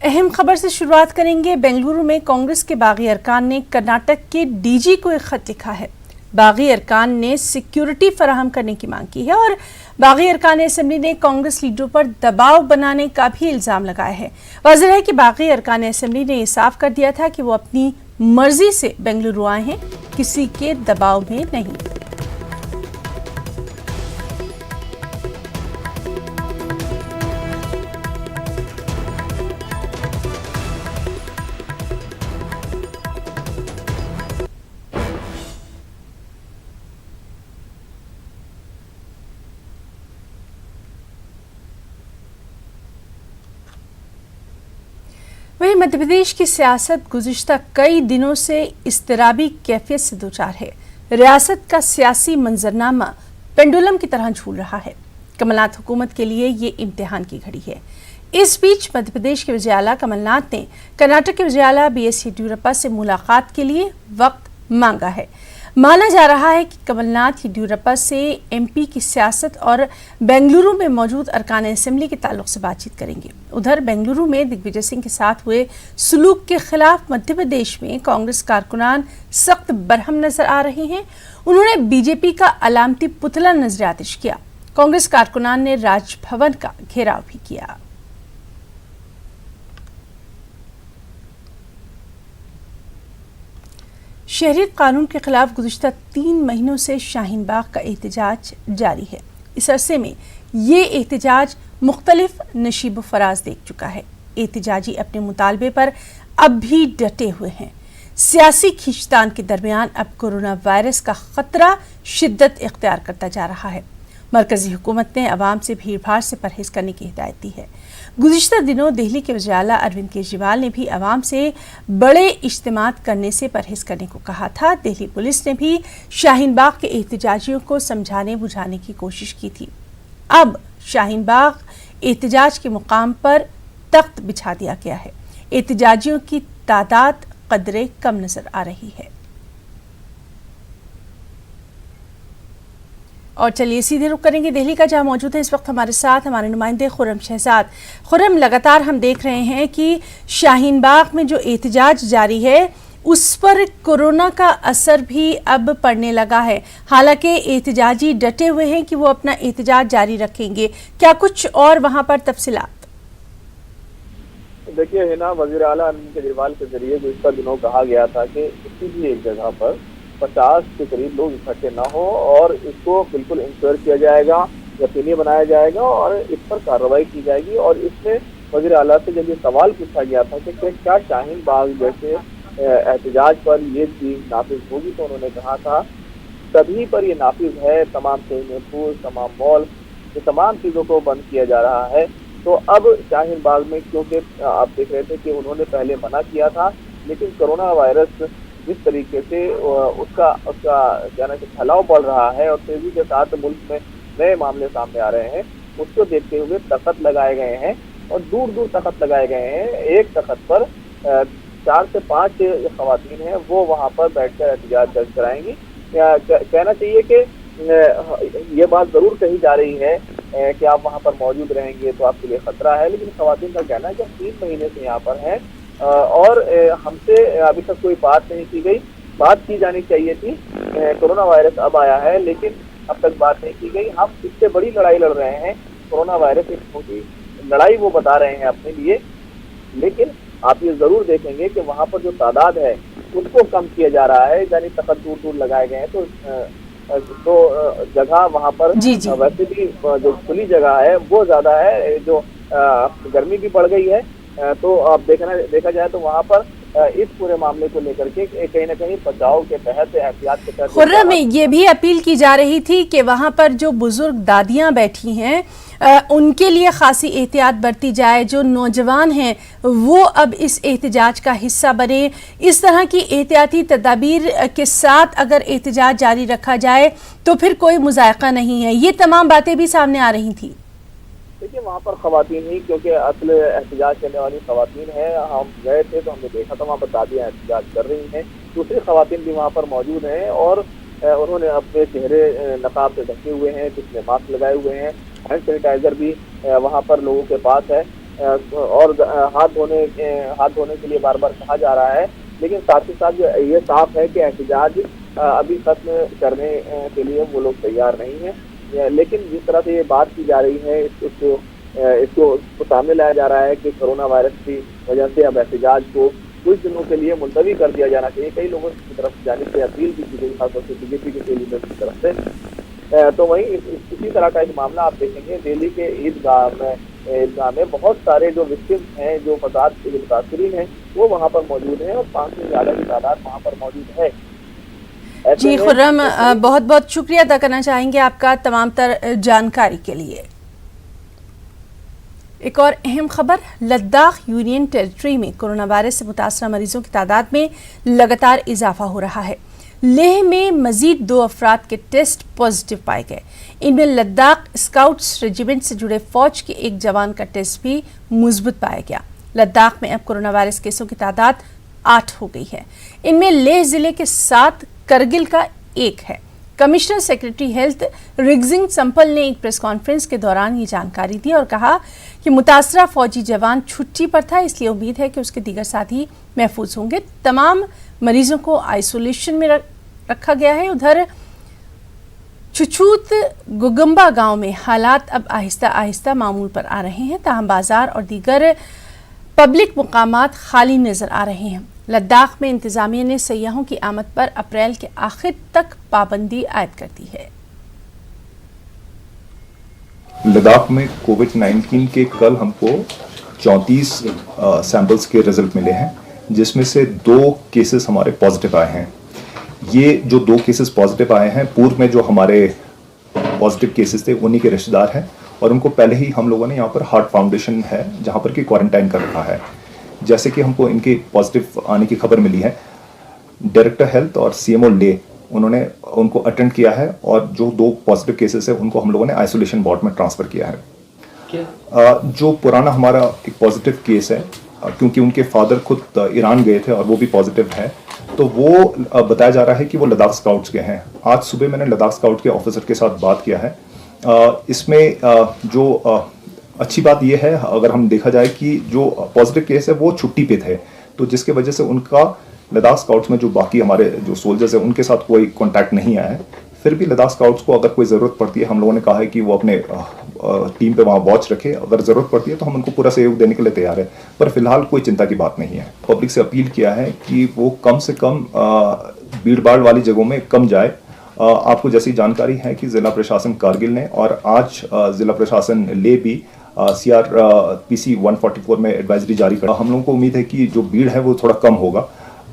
अहम खबर से शुरुआत करेंगे। बेंगलुरु में कांग्रेस के बागी अरकान ने कर्नाटक के डीजी को एक खत लिखा है। बागी अरकान ने सिक्योरिटी फराहम करने की मांग की है और बागी अरकान असेंबली ने कांग्रेस लीडरों पर दबाव बनाने का भी इल्जाम लगाया है। वाज़ेह है कि बागी अरकान असेंबली ने यह साफ कर दिया था कि वो अपनी मर्जी से बेंगलुरु आए हैं, किसी के दबाव में नहीं। वहीं मध्य प्रदेश की सियासत गुज़िश्ता कई दिनों से इज़्तिराबी कैफियत से दो चार है। रियासत का सियासी मंजरनामा पेंडुलम की तरह झूल रहा है। कमलनाथ हुकूमत के लिए ये इम्तिहान की घड़ी है। इस बीच मध्य प्रदेश के वज़ीर आला कमलनाथ ने कर्नाटक के वज़ीर आला BS येदियुरप्पा से मुलाकात के लिए वक्त मांगा है। माना जा रहा है कि कमलनाथ येदियुरप्पा से MP की सियासत और बेंगलुरु में मौजूद अरकान असेंबली के ताल्लुक से बातचीत करेंगे। उधर बेंगलुरु में दिग्विजय सिंह के साथ हुए सलूक के खिलाफ मध्य प्रदेश में कांग्रेस कारकुनान सख्त बरहम नजर आ रहे हैं। उन्होंने बीजेपी का अलामती पुतला नजर आतिश किया। कांग्रेस कारकुनान ने राजभवन का घेराव भी किया। शहरियत कानून के खिलाफ गुज़िश्ता 3 महीनों से शाहीन बाग का एहतजाज जारी है। इस अरसे में ये एहतजाज मुख्तलिफ नशीब फराज देख चुका है। एहतजाजी अपने मुतालबे पर अब भी डटे हुए हैं। सियासी खींचतान के दरमियान अब कोरोना वायरस का खतरा शिद्दत इख्तियार करता जा रहा है। मरकजी हुकूमत ने अवाम से भीड़ भाड़ से परहेज करने की हिदायत दी है। गुज़िश्ता दिनों दिल्ली के वज़ीर आला अरविंद केजरीवाल ने भी अवाम से बड़े इज्तिमात करने से परहेज करने को कहा था। दिल्ली पुलिस ने भी शाहीन बाग के एहतजाजियों को समझाने बुझाने की कोशिश की थी। अब शाहीन बाग एहतजाज के मुकाम पर तख्त बिछा दिया गया है। एहतजाजियों की तादाद कदरे कम नजर आ रही है। और चलिए सीधे रुख करेंगे दिल्ली का, जहां मौजूद है इस वक्त हमारे साथ हमारे नुमाइंदे खुर्रम शहजाद। खुर्रम, लगातार हम देख रहे हैं कि शाहीन बाग में जो एहतजाज जारी है उस पर कोरोना का असर भी अब पड़ने लगा है। हालांकि एहतजाजी डटे हुए हैं कि वो अपना एहतजाज जारी रखेंगे। क्या कुछ और वहां पर तफसीलात? देखिए है ना, वज़ीर आला अरविंद केजरीवाल के जरिए गुज़िश्ता दिनों कहा गया था कि किसी भी एक जगह पर 50 के करीब लोग इकट्ठे ना हो और इसको बिल्कुल इंश्योर किया जाएगा, यकीनी बनाया जाएगा और इस पर कार्रवाई की जाएगी। और इसमें वज़ीर आला से जब ये सवाल पूछा गया था कि क्या शाहीन बाग जैसे एहतजाज पर ये चीज नाफिज होगी, तो उन्होंने कहा था सभी पर ये नाफिज है। तमाम स्विमिंग पूल, तमाम मॉल, ये तमाम चीज़ों को बंद किया जा रहा है। तो अब शाहीन बाग में, क्योंकि आप देख रहे थे कि उन्होंने पहले मना किया था, लेकिन कोरोना वायरस जिस तरीके से उसका कहना कि फैलाव बढ़ रहा है और तेजी के साथ मुल्क में नए मामले सामने आ रहे हैं, उसको देखते हुए तख्त लगाए गए हैं और दूर दूर तख्त लगाए गए हैं। एक तख्त पर 4 से 5 खवातीन हैं, वो वहाँ पर बैठकर एहतजाज दर्ज कराएंगी। कहना चाहिए कि ये बात जरूर कही जा रही है कि आप वहाँ पर मौजूद रहेंगे तो आपके लिए खतरा है, लेकिन खवातीन का कहना है कि 3 महीने से यहाँ पर हैं और हमसे अभी तक कोई बात नहीं की गई। बात की जानी चाहिए थी, कोरोना वायरस अब आया है लेकिन अब तक बात नहीं की गई। हम इससे बड़ी लड़ाई लड़ रहे हैं, कोरोना वायरस एक छोटी लड़ाई वो बता रहे हैं अपने लिए, लेकिन आप ये जरूर देखेंगे कि वहाँ पर जो तादाद है उसको कम किया जा रहा है, यानी तख्त दूर दूर लगाए गए हैं। तो जगह वहाँ पर वैसे भी जो खुली जगह है वो ज्यादा है, जो गर्मी भी बढ़ गई है। तो अब देखा जाए तो वहाँ पर इस पूरे मामले को लेकर के कहीं ना कहीं बचाव के तहत, एहतियात के तहत खुर्रम में ये भी अपील की जा रही थी कि वहाँ पर जो बुजुर्ग दादियाँ बैठी हैं उनके लिए खासी एहतियात बरती जाए। जो नौजवान हैं वो अब इस एहतजाज का हिस्सा बने। इस तरह की एहतियाती तदाबीर के साथ अगर एहतजाज जारी रखा जाए तो फिर कोई मुज़ायक़ा नहीं है। ये तमाम बातें भी सामने आ रही थी। देखिए वहाँ पर खवातीन ही, क्योंकि असल एहतजाज करने वाली खवातीन है। हम गए थे तो हमने देखा था वहाँ पर दादियाँ एहतजाज कर रही हैं, दूसरी खवातीन भी वहाँ पर मौजूद हैं और उन्होंने अपने चेहरे नकाब से ढके हुए हैं, कुछ ने मास्क लगाए हुए हैं, हैंड सैनिटाइजर भी वहाँ पर लोगों के पास है। हाथ धोने के लिए बार बार कहा जा रहा है, लेकिन साथ ही साथ ये साफ है कि एहतजाज अभी खत्म करने के लिए वो लोग तैयार नहीं है। लेकिन जिस तरह से ये बात की जा रही है इसको सामने लाया जा रहा है कि कोरोना वायरस की वजह से अब एहतजाज को कुछ दिनों के लिए मुलतवी कर दिया जाना चाहिए। कई लोगों की तरफ से जाने से अपील की गई, खासतौर से बीजेपी के लीडर की तरफ से। तो वहीं इसी तरह का एक मामला आप देखेंगे दिल्ली के ईदगाह में बहुत सारे जो विक्टिम हैं, जो फसाद के मुतासरीन हैं, वो वहाँ पर मौजूद हैं और 5 से ज़्यादा की तादाद वहाँ पर मौजूद है। जी खुर्रम, बहुत बहुत शुक्रिया अदा करना चाहेंगे आपका तमाम तर जानकारी के लिए। एक और अहम खबर, लद्दाख यूनियन टेरिटरी में कोरोना वायरस से मुतासरा मरीजों की तादाद में लगातार इजाफा हो रहा है। लेह में मजीद 2 अफराद के टेस्ट पॉजिटिव पाए गए। इनमें लद्दाख स्काउट्स रेजिमेंट से जुड़े फौज के एक जवान का टेस्ट भी मुस्बत पाया गया। लद्दाख में अब कोरोना वायरस केसों की तादाद 8 हो गई है। इनमें लेह जिले के 7, करगिल का 1 है। कमिश्नर सेक्रेटरी हेल्थ रिगजिंग संपल ने एक प्रेस कॉन्फ्रेंस के दौरान ये जानकारी दी और कहा कि मुतासरा फौजी जवान छुट्टी पर था, इसलिए उम्मीद है कि उसके दीगर साथी महफूज होंगे। तमाम मरीजों को आइसोलेशन में रखा गया है। उधर छुछूत गुगम्बा गांव में हालात अब आहिस्ता आहिस्ता मामूल पर आ रहे हैं, ताहम बाजार और दीगर पब्लिक मुकामात खाली नजर आ रहे हैं। लद्दाख में इंतजामिया ने सयाहों की आमद पर अप्रैल के आखिर तक पाबंदी आयद कर दी है। लद्दाख में कोविड-19 के कल हमको 34 सैंपल्स के रिजल्ट मिले हैं, जिसमें से 2 केसेस हमारे पॉजिटिव आए हैं। ये जो 2 केसेस पॉजिटिव आए हैं, पूर्व में जो हमारे पॉजिटिव केसेस थे उन्हीं के रिश्तेदार हैं और उनको पहले ही हम लोगों ने यहाँ पर हार्ट फाउंडेशन है जहाँ पर कि क्वारंटाइन कर रखा है। जैसे कि हमको इनके पॉजिटिव आने की खबर मिली है, डायरेक्टर हेल्थ और सीएमओ ले उन्होंने उनको अटेंड किया है और जो 2 पॉजिटिव केसेस है उनको हम लोगों ने आइसोलेशन वार्ड में ट्रांसफ़र किया है। जो पुराना हमारा एक पॉजिटिव केस है, क्योंकि उनके फादर खुद ईरान गए थे और वो भी पॉजिटिव है, तो वो बताया जा रहा है कि वो लद्दाख स्काउट्स के हैं। आज सुबह मैंने लद्दाख स्काउट के ऑफिसर के साथ बात किया है। इसमें जो अच्छी बात यह है, अगर हम देखा जाए कि जो पॉजिटिव केस है वो छुट्टी पे थे, तो जिसके वजह से उनका लद्दाख स्काउट्स में जो बाकी हमारे जो सोल्जर्स हैं उनके साथ कोई कांटेक्ट नहीं आया है। फिर भी लद्दाख स्काउट्स को अगर कोई ज़रूरत पड़ती है, हम लोगों ने कहा है कि वो अपने टीम पे वहाँ वॉच रखे, अगर ज़रूरत पड़ती है तो हम उनको पूरा सहयोग देने के लिए तैयार है, पर फिलहाल कोई चिंता की बात नहीं है। पब्लिक से अपील किया है कि वो कम से कम भीड़ भाड़ वाली जगहों में कम जाए। आपको जैसी जानकारी है कि ज़िला प्रशासन कारगिल ने और आज ज़िला प्रशासन ले भी CRPC 144 में एडवाइजरी जारी कर। हम लोगों को उम्मीद है कि जो भीड़ है वो थोड़ा कम होगा,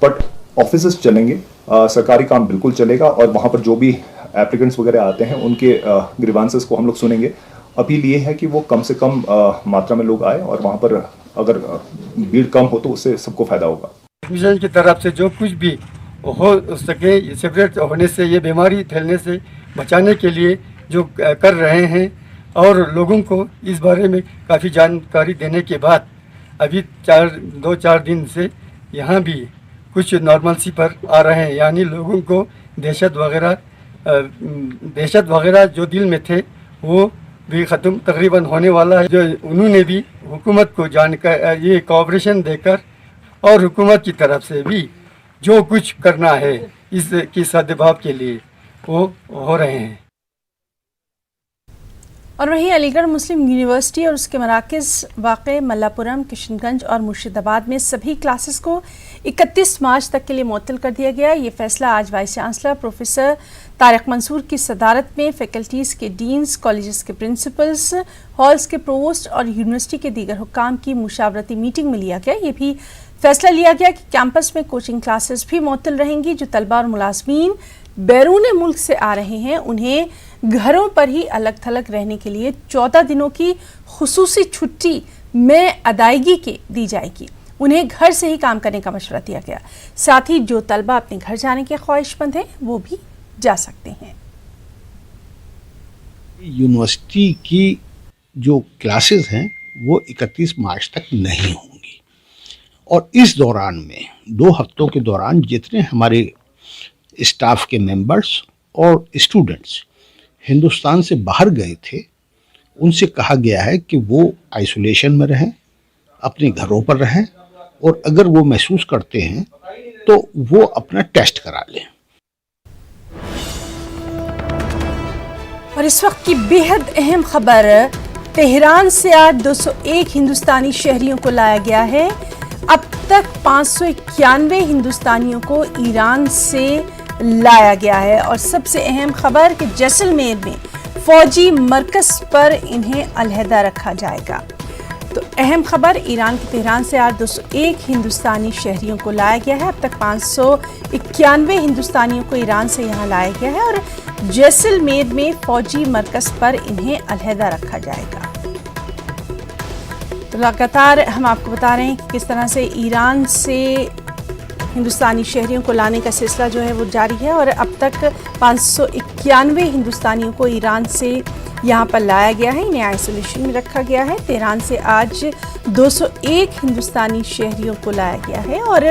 बट ऑफिसेस चलेंगे, सरकारी काम बिल्कुल चलेगा और वहाँ पर जो भी एप्लीकेंट्स वगैरह आते हैं उनके ग्रीवांसेस को हम लोग सुनेंगे। अपील ये है कि वो कम से कम मात्रा में लोग आए और वहाँ पर अगर भीड़ कम हो तो उससे सबको फायदा होगा। मिशन की तरफ से जो कुछ भी हो सके सेपरेट होने से, ये बीमारी फैलने से बचाने के लिए जो कर रहे हैं और लोगों को इस बारे में काफ़ी जानकारी देने के बाद अभी 2-4 दिन से यहाँ भी कुछ नॉर्मलसी पर आ रहे हैं। यानी लोगों को दहशत वगैरह जो दिल में थे वो भी ख़त्म तकरीबन होने वाला है। जो उन्होंने भी हुकूमत को जानकारी, ये कोऑपरेशन देकर और हुकूमत की तरफ से भी जो कुछ करना है इसकी सद्भाव के लिए वो हो रहे हैं। और वहीं अलीगढ़ मुस्लिम यूनिवर्सिटी और उसके मराकज़ वाक़े मल्लापुरम, किशनगंज और मुर्शिदाबाद में सभी क्लासेस को 31 मार्च तक के लिए मुअत्तल कर दिया गया। ये फैसला आज vice chancellor professor Tariq Mansoor की सदारत में फैकल्टीज़ के डीन्स, कॉलेजेस के प्रिंसिपल्स, हॉल्स के प्रोवोस्ट और यूनिवर्सिटी के दीगर हुक्काम की मुशावरती मीटिंग में लिया गया। ये भी फैसला लिया गया कि कैंपस में कोचिंग क्लासेस भी मुअत्तल रहेंगी। जो तलबा और मुलाजमीन बैरून मुल्क से आ रहे हैं उन्हें घरों पर ही अलग थलग रहने के लिए 14 दिनों की खुसूसी छुट्टी में अदायगी के दी जाएगी। उन्हें घर से ही काम करने का मशवरा दिया गया। साथ ही जो तलबा अपने घर जाने के ख्वाहिशमंद हैं वो भी जा सकते हैं। यूनिवर्सिटी की जो क्लासेस हैं वो 31 मार्च तक नहीं होंगी और इस दौरान में 2 हफ्तों के दौरान जितने हमारे स्टाफ के मेंबर्स और स्टूडेंट्स हिंदुस्तान से बाहर गए थे उनसे कहा गया है कि वो आइसोलेशन में रहें, अपने घरों पर रहें और अगर वो महसूस करते हैं तो वो अपना टेस्ट करा लें। और इस वक्त की बेहद अहम खबर, तेहरान से आज 201 हिंदुस्तानी शहरियों को लाया गया है। अब तक 591 हिंदुस्तानियों को ईरान से लाया गया है। और सबसे अहम खबर कि जैसलमेर में फौजी मरकज पर इन्हें अलहदा रखा जाएगा। तो अहम खबर, ईरान के तेहरान से आज 201 हिंदुस्तानी शहरियों को लाया गया है। अब तक 591 हिंदुस्तानियों को ईरान से यहाँ लाया गया है और जैसलमेर में फौजी मरकज पर इन्हें अलहदा रखा जाएगा। तो लगातार हम आपको बता रहे हैं कि किस तरह से ईरान से हिंदुस्तानी शहरियों को लाने का सिलसिला जो है वो जारी है और अब तक 591 हिंदुस्तानियों को ईरान से यहाँ पर लाया गया है, इन्हें आइसोलेशन में रखा गया है। तेहरान से आज 201 हिंदुस्तानी शहरियों को लाया गया है और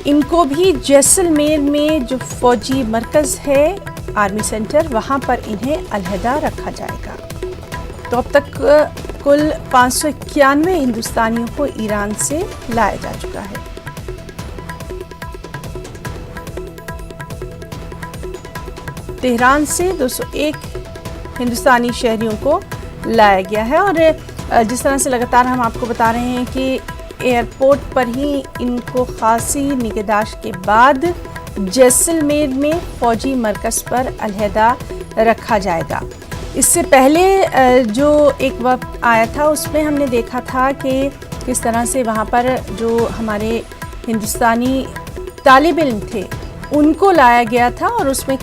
इनको भी जैसलमेर में जो फौजी मरकज़ है, आर्मी सेंटर, वहाँ पर इन्हें अलहदा रखा जाएगा। तो अब तक कुल 591 हिंदुस्तानियों को ईरान से लाया जा चुका है। तेहरान से 201 हिंदुस्तानी शहरियों को लाया गया है और जिस तरह से लगातार हम आपको बता रहे हैं कि एयरपोर्ट पर ही इनको खासी निगहदाश्त के बाद जैसलमेर में फौजी मरकज़ पर अलहदा रखा जाएगा। इससे पहले जो एक वक्त आया था उसमें हमने देखा था कि किस तरह से वहाँ पर जो हमारे हिंदुस्तानी तालिब इल्म थे उनको लाया गया था और उसमें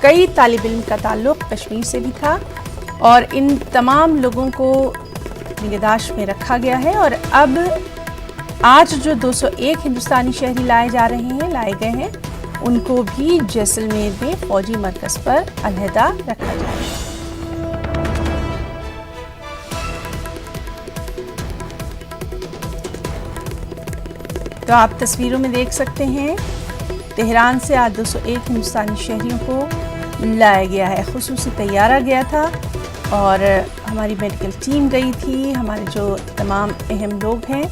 कई तालिब इल्म का ताल्लुक़ कश्मीर से भी था और इन तमाम लोगों को निगहदाश्त में रखा गया है। और अब आज जो 201 हिंदुस्तानी शहरी लाए गए हैं, उनको भी जैसलमेर में फौजी मरकज़ पर अलहदा रखा जाएगा। तो आप तस्वीरों में देख सकते हैं, तेहरान से आज 201 हिंदुस्तानी शहरियों को लाया गया है। खुसूसी तैयारा गया था और हमारी मेडिकल टीम गई थी, हमारे जो तमाम अहम लोग हैं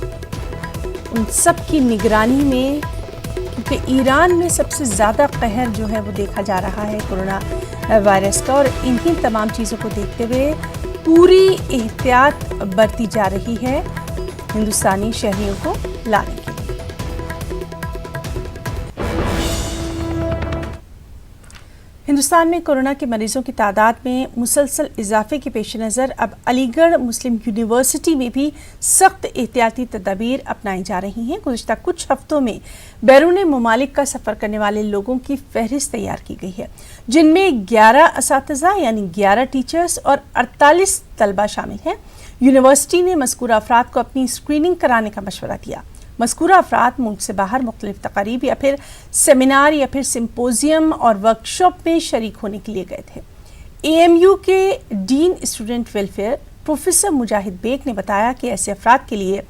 उन सब की निगरानी में, क्योंकि ईरान में सबसे ज़्यादा कहर जो है वो देखा जा रहा है कोरोना वायरस का और इन्हीं तमाम चीज़ों को देखते हुए पूरी एहतियात बरती जा रही है हिंदुस्तानी शहरियों को लाने के लिए। हिंदुस्तान में कोरोना के मरीजों की तादाद में मुसलसल इजाफे के पेश नज़र अब अलीगढ़ मुस्लिम यूनिवर्सिटी में भी सख्त एहतियाती तदाबीर अपनाई जा रही हैं। गुज़िश्ता कुछ हफ्तों में बैरून मुमालिक का सफ़र करने वाले लोगों की फहरिस्त तैयार की गई है, जिनमें 11 असातिज़ा यानी 11 टीचर्स और 48 तलबा शामिल हैं। यूनिवर्सिटी ने मज़कूरा अफराद को अपनी स्क्रीनिंग कराने का मशवरा दिया। मज़कूरा अफराद मुल्क से बाहर मुख्तलिफ तकारीब या फिर सेमिनार या फिर सिम्पोजियम और वर्कशॉप में शरीक होने के लिए गए थे। AMU के डीन स्टूडेंट वेलफेयर प्रोफेसर मुजाहिद बेग ने बताया कि ऐसे अफराद के लिए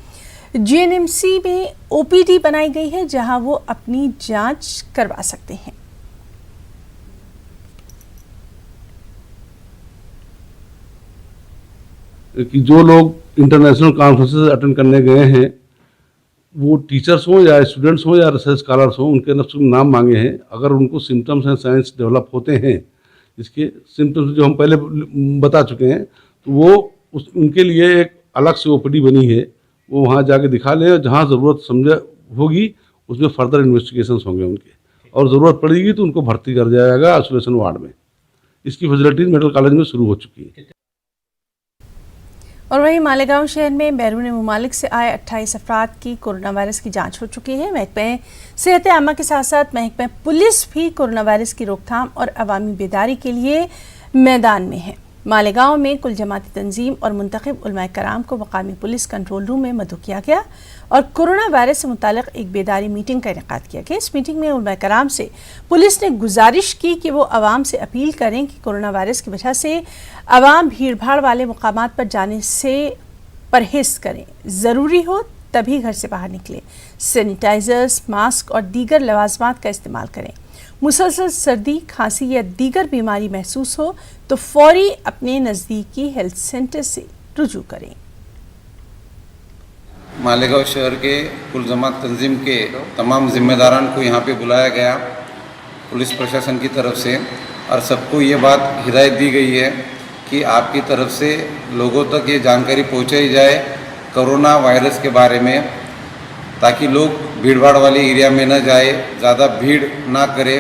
GNMC में OPD बनाई गई है, जहां वो अपनी जांच करवा सकते हैं। कि जो लोग इंटरनेशनल कॉन्फ्रेंसेस अटेंड करने गए हैं, वो टीचर्स हों या स्टूडेंट्स हों या रिसर्च स्कॉलर्स हों, उनके नाम मांगे हैं। अगर उनको सिम्टम्स एंड साइंस डेवलप होते हैं, इसके सिम्टम्स जो हम पहले बता चुके हैं, तो वो उनके लिए एक अलग से OPD बनी है, वो वहाँ जाके दिखा लें और जहाँ ज़रूरत समझ होगी उसमें फर्दर इन्वेस्टिगेशंस होंगे उनके, और ज़रूरत पड़ेगी तो उनको भर्ती कर दिया जाएगा आइसोलेशन वार्ड में। इसकी फैसिलिटीज़ मेडिकल कॉलेज में शुरू हो चुकी है। और वहीं मालेगांव शहर में बैरून मुमालिक से आए 28 अफराद की कोरोना वायरस की जांच हो चुकी है। महकमे सेहत आमा के साथ साथ महकमे पुलिस भी कोरोना वायरस की रोकथाम और अवामी बेदारी के लिए मैदान में है। मालेगांव में कुल जमाती तंजीम और मुंतखब उलमाए कराम को मकामी पुलिस कंट्रोल रूम में मदऊ किया गया और कोरोना वायरस से मुतालिक एक बेदारी मीटिंग का इनेकाद किया गया। इस मीटिंग में उलमाए कराम से पुलिस ने गुजारिश की कि वो आवाम से अपील करें कि कोरोना वायरस की वजह से आवाम भीड़ भाड़ वाले मुकामात पर जाने से परहेज़ करें, ज़रूरी हो तभी घर से बाहर निकलें, सैनिटाइजर्स, मास्क और दीगर लवाजमात का इस्तेमाल करें। मुसलसल सर्दी, खांसी या दीगर बीमारी महसूस हो तो फौरी अपने नज़दीकी हेल्थ सेंटर से रुजू करें। मालेगांव शहर के कुल जमात तंजीम के तमाम जिम्मेदारान को यहाँ पे बुलाया गया पुलिस प्रशासन की तरफ से, और सबको ये बात हिदायत दी गई है कि आपकी तरफ से लोगों तक ये जानकारी पहुँचाई जाए कोरोना वायरस के बारे में, ताकि लोग भीड़ भाड़ वाले एरिया में न जाए, ज़्यादा भीड़ ना करे,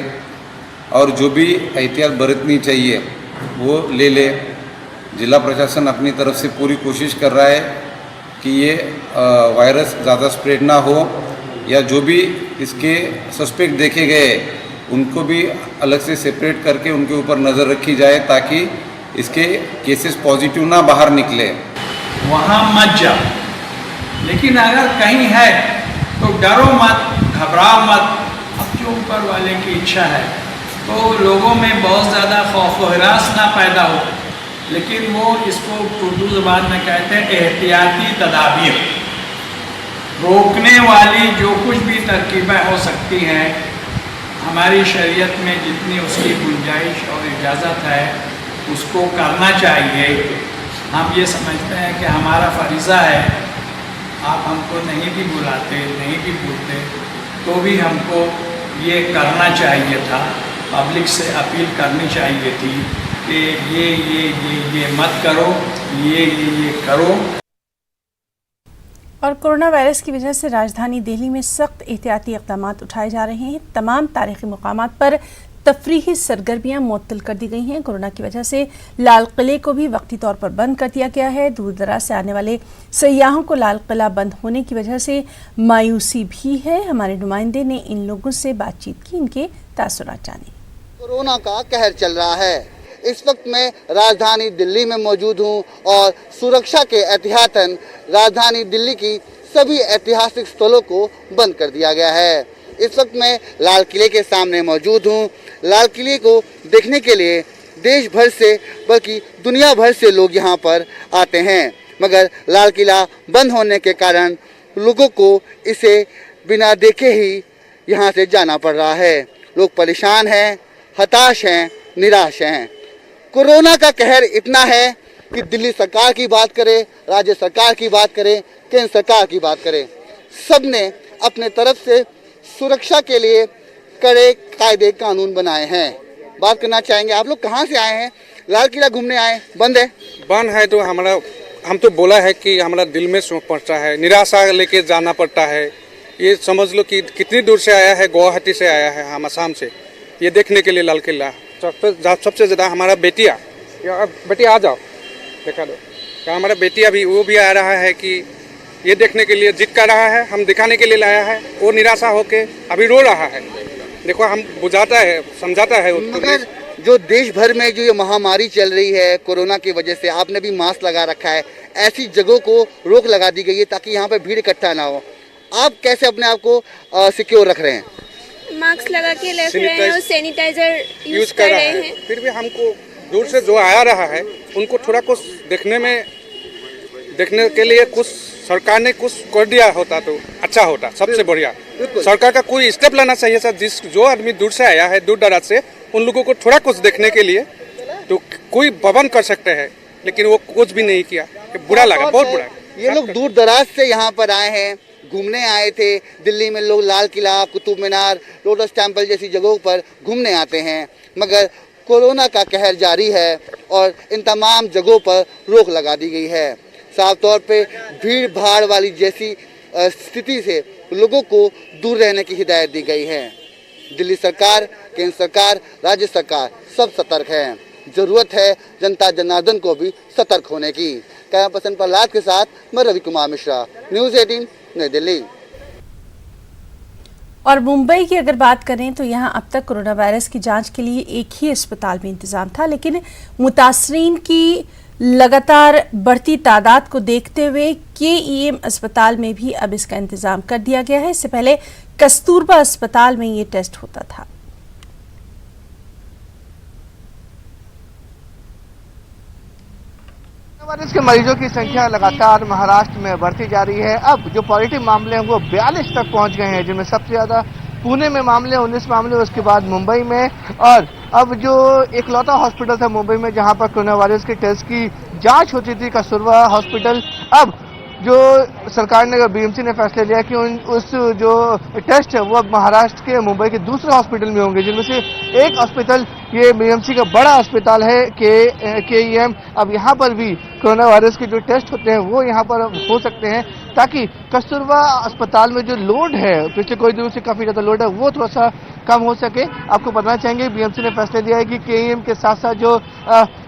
और जो भी एहतियात बरतनी चाहिए वो ले ले। जिला प्रशासन अपनी तरफ से पूरी कोशिश कर रहा है कि ये वायरस ज़्यादा स्प्रेड ना हो, या जो भी इसके सस्पेक्ट देखे गए उनको भी अलग से सेपरेट करके उनके ऊपर नज़र रखी जाए, ताकि इसके केसेस पॉजिटिव ना बाहर निकले। वहाँ मत जाओ, लेकिन अगर कहीं है तो डरो मत, घबराओ मत। अब जो ऊपर वाले की इच्छा है तो लोगों में बहुत ज़्यादा खौफ व हिरास ना पैदा हो, लेकिन वो इसको उर्दू ज़बान में कहते हैं एहतियाती तदाबीर। रोकने वाली जो कुछ भी तरकीबें हो सकती हैं, हमारी शरीयत में जितनी उसकी गुंजाइश और इजाज़त है उसको करना चाहिए। हम ये समझते हैं कि हमारा फरीज़ा है, आप हमको नहीं भी बुलाते, नहीं भी बोलते, तो भी हमको ये करना चाहिए था। पब्लिक से अपील करनी चाहिए थी कि ये मत करो, ये करो। और कोरोना वायरस की वजह से राजधानी दिल्ली में सख्त एहतियाती इक़दाम उठाए जा रहे हैं। तमाम तारीखी मकामात पर तफरीही सरगर्मियाँ मुअत्तल कर दी गई हैं। कोरोना की वजह से लाल किले को भी वक्ती तौर पर बंद कर दिया गया है। दूर दराज से आने वाले सयाहों को लाल किला बंद होने की वजह से मायूसी भी है। हमारे नुमाइंदे ने इन लोगों से बातचीत की, इनके तासुरात जाने। कोरोना का कहर चल रहा है। इस वक्त मैं राजधानी दिल्ली में मौजूद हूं और सुरक्षा के एहतियातन राजधानी दिल्ली की सभी ऐतिहासिक स्थलों को बंद कर दिया गया है। इस वक्त मैं लाल किले के सामने मौजूद हूं। लाल किले को देखने के लिए देश भर से बल्कि दुनिया भर से लोग यहां पर आते हैं, मगर लाल किला बंद होने के कारण लोगों को इसे बिना देखे ही यहां से जाना पड़ रहा है। लोग परेशान हैं, हताश हैं, निराश हैं। कोरोना का कहर इतना है कि दिल्ली सरकार की बात करें, राज्य सरकार की बात करें, केंद्र सरकार की बात करें, सब ने अपने तरफ से सुरक्षा के लिए कड़े कायदे कानून बनाए हैं। बात करना चाहेंगे, आप लोग कहाँ से आए हैं? लाल किला घूमने आए, बंद है? बंद है तो हम तो बोला है कि हमारा दिल में सोच पड़ता है, निराशा लेके जाना पड़ता है। ये समझ लो कि कितनी दूर से आया है, गुवाहाटी से आया है, हम असम से, ये देखने के लिए लाल किला। सबसे ज़्यादा हमारा बेटिया आ जाओ, देखा दो, हमारा बेटिया भी वो भी आ रहा है कि ये देखने के लिए जिद कर रहा है, हम दिखाने के लिए लाया है। वो निराशा होके अभी रो रहा है। देखो, हम बुझाता है, समझाता है। मगर जो देश भर में जो ये महामारी चल रही है कोरोना की वजह से, आपने भी मास्क लगा रखा है, ऐसी जगहों को रोक लगा दी गई है ताकि यहाँ पे भीड़ इकट्ठा ना हो। आप कैसे अपने आप को सिक्योर रख रहे हैं? मास्क लगा के रख रहे हैं और सैनिटाइजर यूज कर रहे हैं। फिर भी हमको दूर से जो आ रहा है उनको थोड़ा कुछ देखने के लिए कुछ सरकार ने कुछ कर दिया होता तो अच्छा होता, सबसे बढ़िया। सरकार का कोई स्टेप लेना चाहिए सर। जो आदमी दूर से आया है, दूर दराज से, उन लोगों को थोड़ा कुछ देखने के लिए तो कोई पाबंद कर सकते हैं, लेकिन वो कुछ भी नहीं किया। बुरा लगा, बहुत बुरा। ये लोग दूर दराज से यहाँ पर आए हैं, घूमने आए थे। दिल्ली में लोग लाल किला, कुतुब मीनार, लोटस टेम्पल जैसी जगहों पर घूमने आते हैं, मगर कोरोना का कहर जारी है और इन तमाम जगहों पर रोक लगा दी गई है। साफ तौर पे भीड़ भाड़ वाली जैसी स्थिति से लोगों को दूर रहने की हिदायत दी गई है। दिल्ली सरकार, केंद्र सरकार, राज्य सरकार सब सतर्क हैं। जरूरत है जनता जनार्दन को भी सतर्क होने की। कैमरा पर्सन प्रहलाद के साथ मैं रवि कुमार मिश्रा, न्यूज़ 18 नई दिल्ली। और मुंबई की अगर बात करें तो यहाँ अब तक कोरोना वायरस की जांच के लिए एक ही अस्पताल में इंतजाम था, लेकिन मुतासरीन की लगातार बढ़ती तादाद को देखते हुए KEM अस्पताल में भी अब इसका इंतजाम कर दिया गया है। इससे पहले कस्तूरबा अस्पताल में ये टेस्ट होता था। वायरस के मरीजों की संख्या लगातार महाराष्ट्र में बढ़ती जा रही है। अब जो पॉजिटिव मामले हैं वो 42 तक पहुंच गए हैं, जिनमें सबसे ज्यादा पुणे में मामले 19 मामले, उसके बाद मुंबई में, और अब जो इकलौता हॉस्पिटल था मुंबई में जहां पर कोरोना वायरस के टेस्ट की जांच होती थी, कस्तूरबा हॉस्पिटल, अब जो सरकार ने, बीएमसी ने फैसला लिया कि उस जो टेस्ट है वो अब महाराष्ट्र के मुंबई के दूसरे हॉस्पिटल में होंगे, जिनमें से एक हॉस्पिटल ये बीएमसी का बड़ा अस्पताल है KEM। अब यहाँ पर भी कोरोना वायरस के जो टेस्ट होते हैं वो यहाँ पर हो सकते हैं, ताकि कस्तूरबा अस्पताल में जो लोड है, पिछले कोई दिनों से काफी ज्यादा लोड है, वो थोड़ा सा कम हो सके। आपको बताना चाहेंगे बीएमसी ने फैसला लिया है कि KEM के साथ साथ जो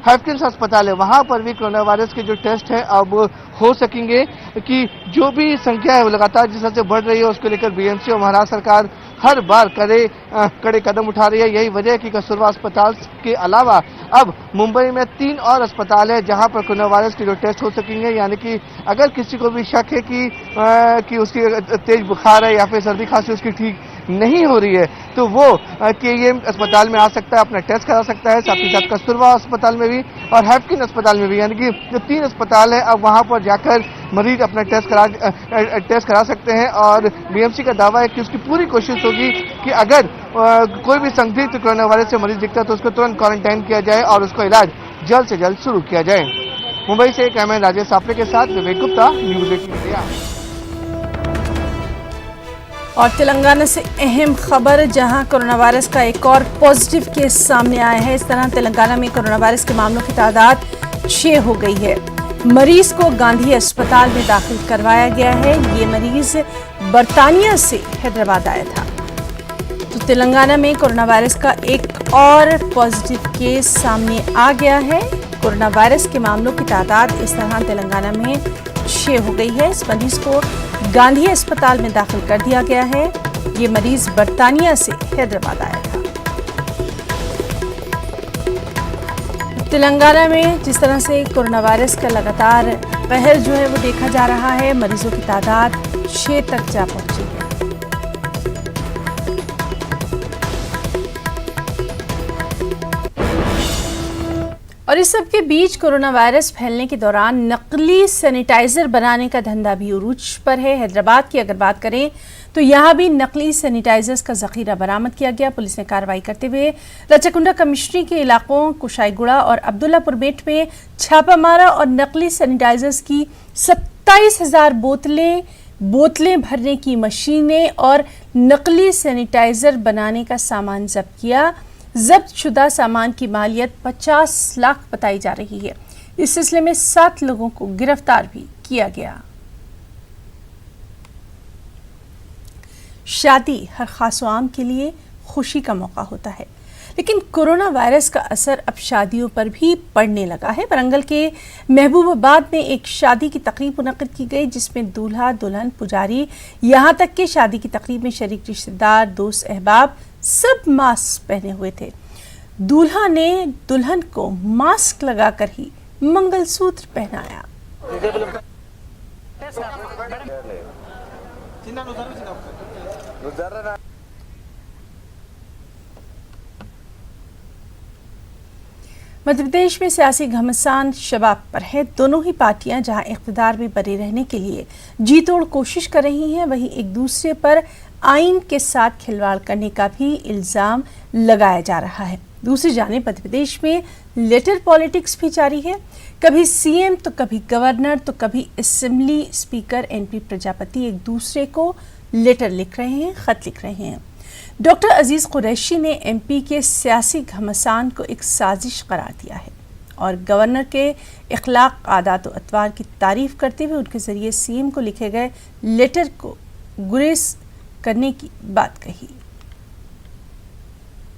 हैफकिंस अस्पताल है वहां पर भी कोरोना वायरस के जो टेस्ट है अब हो सकेंगे, कि जो भी संख्या है वो लगातार जिस तरह से बढ़ रही है उसको लेकर बीएमसी और महाराष्ट्र सरकार हर बार कड़े कदम उठा रही है। यही वजह है कि कस्तूरबा अस्पताल के अलावा अब मुंबई में 3 और अस्पताल है जहां पर कोरोना वायरस के जो टेस्ट हो सकेंगे, यानी कि अगर किसी को भी शक है कि उसकी तेज बुखार है या फिर सर्दी खांसी उसकी ठीक नहीं हो रही है तो वो KEM अस्पताल में आ सकता है, अपना टेस्ट करा सकता है। साथ ही साथ कस्तूरबा अस्पताल में भी और हैफकिन अस्पताल में भी, यानी कि जो 3 अस्पताल है अब वहां पर जाकर मरीज अपना टेस्ट करा सकते हैं। और बीएमसी का दावा है कि उसकी पूरी कोशिश होगी कि अगर कोई भी संदिग्ध कोरोना वायरस से मरीज दिखता है तो उसको तुरंत क्वारंटाइन किया जाए और उसका इलाज जल्द से जल्द शुरू किया जाए। मुंबई से कैमरामैन राजेश सापले के साथ विवेक गुप्ता, न्यूज़ 18 इंडिया। और तेलंगाना से अहम खबर, जहां कोरोना वायरस का एक और पॉजिटिव केस सामने आया है। इस तरह तेलंगाना में कोरोना वायरस के मामलों की तादाद 6 हो गई है। मरीज को गांधी अस्पताल में दाखिल करवाया गया है। ये मरीज बर्तानिया से हैदराबाद आया था। तो तेलंगाना में कोरोना वायरस का एक और पॉजिटिव केस सामने आ गया है। कोरोना वायरस के मामलों की तादाद इस तरह तेलंगाना में 6 हो गई है। इस मरीज को गांधी अस्पताल में दाखिल कर दिया गया है। ये मरीज बर्तानिया से हैदराबाद आया था। तेलंगाना में जिस तरह से कोरोना वायरस का लगातार कहर जो है वो देखा जा रहा है, मरीजों की तादाद 6 तक जा पहुंची है। और इस सब के बीच कोरोना वायरस फैलने के दौरान नकली सैनिटाइजर बनाने का धंधा भी उरूज पर है। हैदराबाद की अगर बात करें तो यहाँ भी नकली सैनिटाइजर्स का जखीरा बरामद किया गया। पुलिस ने कार्रवाई करते हुए रचकुंडा कमिश्नरी के इलाकों कुशाईगुड़ा और अब्दुल्लापुर मेट में छापा मारा और नकली सैनिटाइजर्स की 27,000 बोतलें भरने की मशीनें और नकली सैनिटाइजर बनाने का सामान जब्त किया। जब्त शुदा सामान की मालियत 50 लाख बताई जा रही है। इस सिलसिले में 7 लोगों को गिरफ्तार भी किया गया। शादी हर खास आम के लिए खुशी का मौका होता है, लेकिन कोरोना वायरस का असर अब शादियों पर भी पड़ने लगा है। वरंगल के महबूबाबाद में एक शादी की तकरीब मुनक्किद की गई, जिसमें दूल्हा दुल्हन पुजारी यहाँ तक कि शादी की तकरीब में शरीक रिश्तेदार दोस्त अहबाब सब मास्क पहने हुए थे। दूल्हा ने दुल्हन को मास्क लगाकर ही मंगलसूत्र पहनाया। मध्य प्रदेश में सियासी घमासान शबाब पर है। दोनों ही पार्टियां जहां इख्तिदार में बने रहने के लिए जी तोड़ कोशिश कर रही हैं, वहीं एक दूसरे पर आइन के साथ खिलवाड़ करने का भी इल्ज़ाम लगाया जा रहा है। दूसरी जानिब मध्य प्रदेश में लेटर पॉलिटिक्स भी जारी है। कभी सीएम तो कभी गवर्नर तो कभी असेंबली स्पीकर एनपी प्रजापति एक दूसरे को लेटर लिख रहे हैं, खत लिख रहे हैं। डॉक्टर अजीज कुरैशी ने एमपी के सियासी घमासान को एक साजिश करार दिया है और गवर्नर के इखलाक आदात व अतवार की तारीफ करते हुए उनके जरिए सीएम को लिखे गए लेटर को गुरेज करने की बात कही।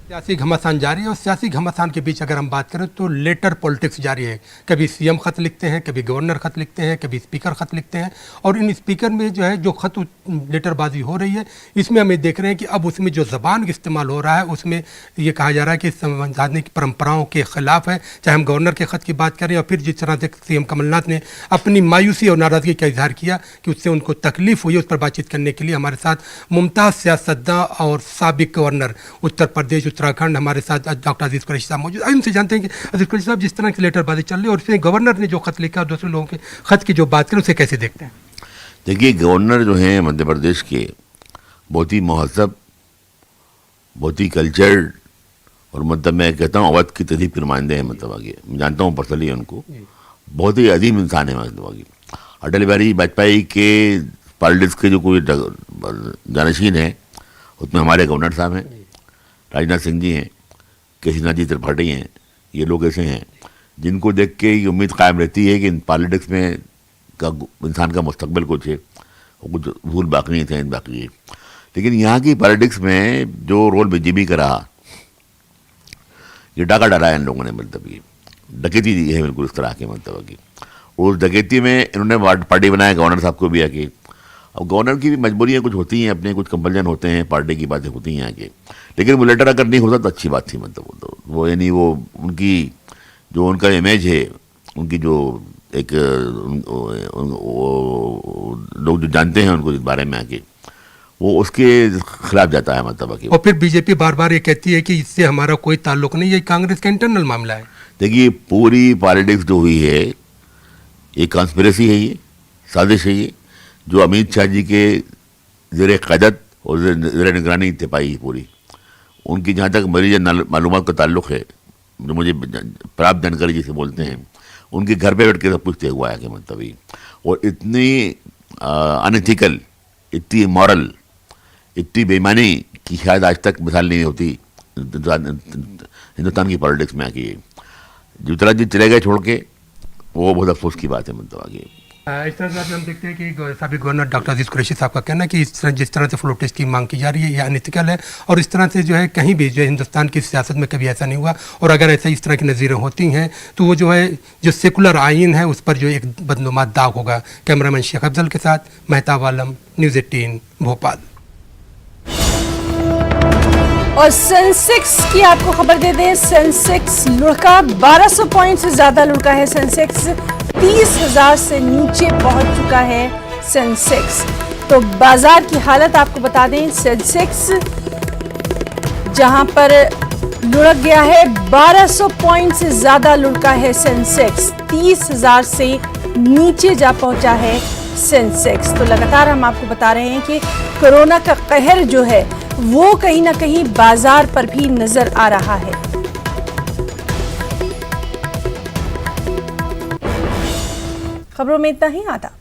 सियासी घमासान जारी है और सियासी घमासान के बीच अगर हम बात करें तो लेटर पॉलिटिक्स जारी है। कभी सीएम खत लिखते हैं, कभी गवर्नर खत लिखते हैं, कभी स्पीकर खत लिखते हैं और इन स्पीकर में जो है जो खत लेटरबाजी हो रही है, इसमें हमें देख रहे हैं कि अब उसमें जो ज़बान इस्तेमाल हो रहा है उसमें ये कहा जा रहा है कि संवैधानिक परंपराओं के खिलाफ है। चाहे हम गवर्नर के खत की बात करें और फिर जिस तरह से सीएम कमलनाथ ने अपनी मायूसी और नाराज़गी का इजहार किया कि उससे उनको तकलीफ हुई, उस पर बातचीत करने के लिए हमारे साथ मुमताज़ सियासतदान और साबिक गवर्नर उत्तर प्रदेश उत्तराखंड हमारे साथ डॉक्टर अजीज कुरैशी साहब मौजूद। उनसे जानते हैं कि अजीज कुरैशी साहब, जिस तरह की लेटरबाजी चल रही है और उसमें गवर्नर ने जो खत लिखा और दूसरे लोगों के खत की जो बात करें उसे कैसे देखते हैं? देखिए, गवर्नर जो हैं मध्य प्रदेश के बहुत ही महजब, बहुत ही कल्चर्ड और मतलब मैं कहता हूँ अवध की तहजीब के नुमाइंदे हैं। मतलब आगे मैं जानता हूँ पर्सनली उनको, बहुत ही अजीम इंसान है मतलब आगे। अटल बिहारी वाजपेयी के पॉलिटिक्स के जो कोई जानशीन है उसमें हमारे गवर्नर साहब हैं, राजनाथ सिंह जी हैं, केसीनाथ जी त्रिपाठी हैं। ये लोग ऐसे हैं जिनको देख के ये उम्मीद कायम रहती है कि इन पॉलिटिक्स में का इंसान का मुस्तकबिल कुछ है, कुछ भूल बाकी नहीं थे बाकी है। लेकिन यहाँ की पॉलिटिक्स में जो रोल बीजेपी का रहा, ये डाका डाला है इन लोगों ने, मतलब ये डकैती दी है बिल्कुल इस तरह के, मतलब कि उस डकैती में इन्होंने पार्टी बनाया, गवर्नर साहब को भी आके। अब गवर्नर की भी मजबूरियाँ कुछ होती हैं, अपने कुछ कंपल्जन होते हैं, पार्टी की बातें होती हैं आगे, लेकिन वो लेटर अगर नहीं होता तो अच्छी बात थी, मतलब वो यानी वो उनकी जो उनका इमेज है, उनकी जो एक लोग जो जानते हैं उनको इस बारे में आके, वो उसके खिलाफ जाता है, मतलब कि। और फिर बीजेपी बार बार ये कहती है कि इससे हमारा कोई ताल्लुक नहीं, ये कांग्रेस का इंटरनल मामला है। देखिए पूरी पॉलिटिक्स जो हुई है ये कॉन्स्पिरेसी है, ये साजिश है, ये जो अमित शाह जी के ज़ेर क़यादत और ज़ेर निगरानी तिपाही पूरी, उनकी जहाँ तक मेरी मालूमात का ताल्लुक़ है, जो मुझे प्राप्त जानकारी जिसे बोलते हैं, उनके घर पे बैठ के सब कुछ तय हुआ है कि, मतलब ही। और इतनी अनएथिकल, इतनी मॉरल, इतनी बेईमानी की शायद आज तक मिसाल नहीं होती हिंदुस्तान की पॉलिटिक्स में आके। ज्योतिराज जी चले गए छोड़ के, वो बहुत अफसोस की बात है, मतलब आगे। इस तरह से हम देखते हैं कि साबिक गवर्नर डॉक्टर अजीज कुरैशी साहब का कहना है कि जिस तरह से फ्लोर टेस्ट की मांग की जा रही है यह अनएथिकल है, और इस तरह से जो है कहीं भी जो है हिंदुस्तान की सियासत में कभी ऐसा नहीं हुआ, और अगर ऐसा इस तरह की नज़ीरें होती हैं तो वो जो है जो सेकुलर आइन है उस पर जो एक बदनुमा दाग होगा। कैमरामैन शेख अफजल के साथ मेहताब आलम, न्यूज़ 18 भोपाल। और सेंसेक्स की आपको खबर दे दें, सेंसेक्स लुढ़का 1200 पॉइंट से ज्यादा लुढ़का है। सेंसेक्स 30,000 से नीचे पहुंच चुका है सेंसेक्स। तो बाजार की हालत आपको बता दें, सेंसेक्स जहां पर लुढ़क गया है 1200 पॉइंट से ज्यादा लुढ़का है सेंसेक्स, 30,000 से नीचे जा पहुंचा है सेंसेक्स। तो लगातार हम आपको बता रहे हैं कि कोरोना का कहर जो है वो कहीं ना कहीं बाजार पर भी नजर आ रहा है। खबरों में इतना ही। आदाब।